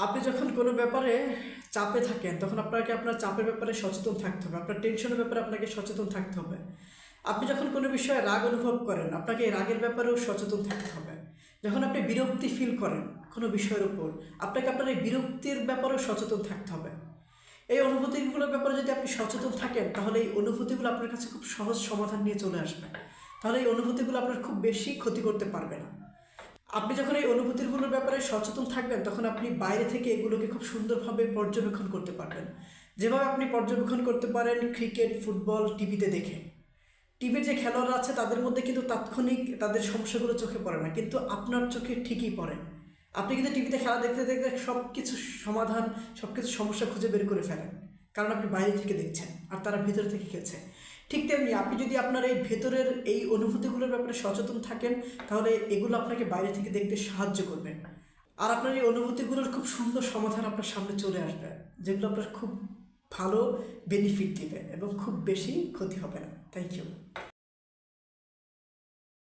আপনি যখন কোনো ব্যাপারে চাপে থাকেন তখন আপনাকে আপনার চাপের ব্যাপারে সচেতন থাকতে হবে, আপনার টেনশনের ব্যাপারে আপনাকে সচেতন থাকতে হবে। আপনি যখন কোনো বিষয়ে রাগ অনুভব করেন আপনাকে এই রাগের ব্যাপারেও সচেতন থাকতে হবে। যখন আপনি বিরক্তি ফিল করেন কোনো বিষয়ের উপর আপনাকে আপনার এই বিরক্তির ব্যাপারেও সচেতন থাকতে হবে। এই অনুভূতিগুলোর ব্যাপারে যদি আপনি সচেতন থাকেন তাহলে এই অনুভূতিগুলো আপনার কাছে খুব সহজ সমাধান নিয়ে চলে আসবে। তাহলে এই অনুভূতিগুলো আপনার খুব বেশি ক্ষতি করতে পারবে না। আপনি যখন এই অনুভূতিগুলোর ব্যাপারে সচেতন থাকবেন তখন আপনি বাইরে থেকে এগুলোকে খুব সুন্দরভাবে পর্যবেক্ষণ করতে পারবেন। যেভাবে আপনি পর্যবেক্ষণ করতে পারেন ক্রিকেট, ফুটবল টিভিতে দেখে। টিভির যে খেলোয়াড়রা আছে তাদের মধ্যে কিন্তু তাৎক্ষণিক তাদের সমস্যাগুলো চোখে পড়ে না, কিন্তু আপনার চোখে ঠিকই পড়ে। আপনি কিন্তু টিভিতে খেলা দেখতে দেখতে সব কিছু সমাধান, সব কিছু সমস্যা খুঁজে বের করে ফেলেন, কারণ আপনি বাইরে থেকে দেখছেন আর তারা ভিতরে থেকে খেলছে। ঠিক তেমনি আপনি যদি আপনার এই ভেতরের এই অনুভূতিগুলোর ব্যাপারে সচেতন থাকেন তাহলে এগুলো আপনাকে বাইরে থেকে দেখতে সাহায্য করবে। আর আপনার এই অনুভূতিগুলোর খুব সুন্দর সমাধান আপনার সামনে চলে আসবে, যেগুলো আপনার খুব ভালো বেনিফিট দিবে এবং খুব বেশি ক্ষতি হবে না। Thank you.